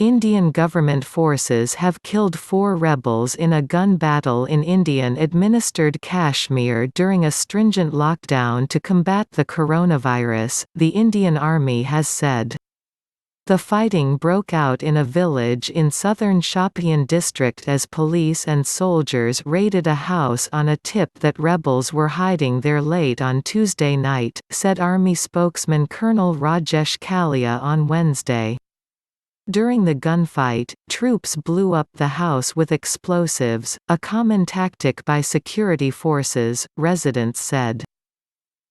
Indian government forces have killed 4 rebels in a gun battle in Indian-administered Kashmir during a stringent lockdown to combat the coronavirus, the Indian Army has said. The fighting broke out in a village in southern Shopian district as police and soldiers raided a house on a tip that rebels were hiding there late on Tuesday night, said Army spokesman Colonel Rajesh Kalia on Wednesday. During the gunfight, troops blew up the house with explosives, a common tactic by security forces, residents said.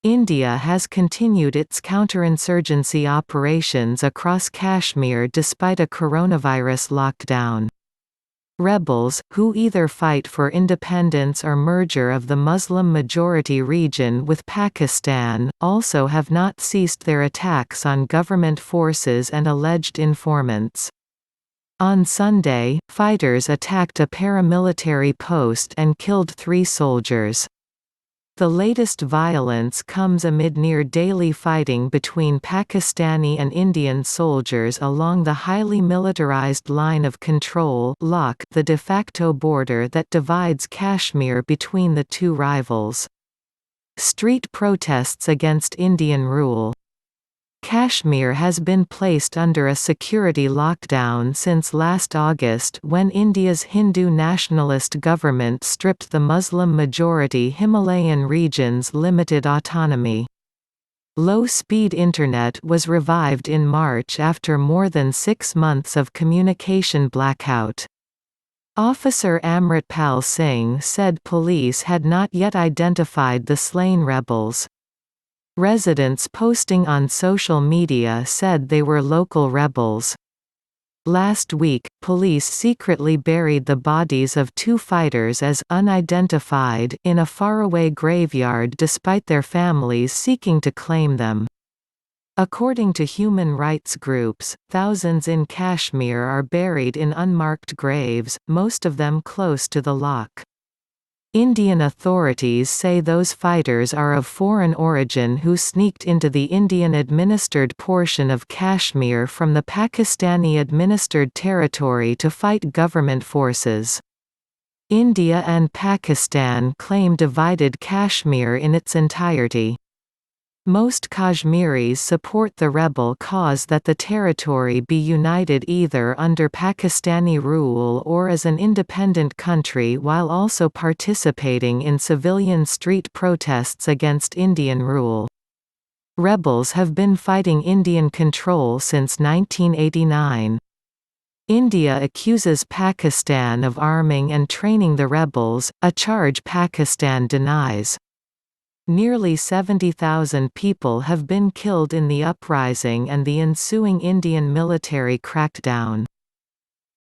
India has continued its counterinsurgency operations across Kashmir despite a coronavirus lockdown. Rebels, who either fight for independence or merger of the Muslim-majority region with Pakistan, also have not ceased their attacks on government forces and alleged informants. On Sunday, fighters attacked a paramilitary post and killed 3 soldiers. The latest violence comes amid near-daily fighting between Pakistani and Indian soldiers along the highly militarized Line of Control (LOC), the de facto border that divides Kashmir between the 2 rivals. Street protests against Indian rule. Kashmir has been placed under a security lockdown since last August when India's Hindu nationalist government stripped the Muslim-majority Himalayan region's limited autonomy. Low-speed internet was revived in March after more than 6 months of communication blackout. Officer Amritpal Singh said police had not yet identified the slain rebels. Residents posting on social media said they were local rebels. Last week, police secretly buried the bodies of 2 fighters as unidentified in a faraway graveyard despite their families seeking to claim them. According to human rights groups, thousands in Kashmir are buried in unmarked graves, most of them close to the LOC. Indian authorities say those fighters are of foreign origin who sneaked into the Indian-administered portion of Kashmir from the Pakistani-administered territory to fight government forces. India and Pakistan claim divided Kashmir in its entirety. Most Kashmiris support the rebel cause that the territory be united either under Pakistani rule or as an independent country while also participating in civilian street protests against Indian rule. Rebels have been fighting Indian control since 1989. India accuses Pakistan of arming and training the rebels, a charge Pakistan denies. Nearly 70,000 people have been killed in the uprising and the ensuing Indian military crackdown.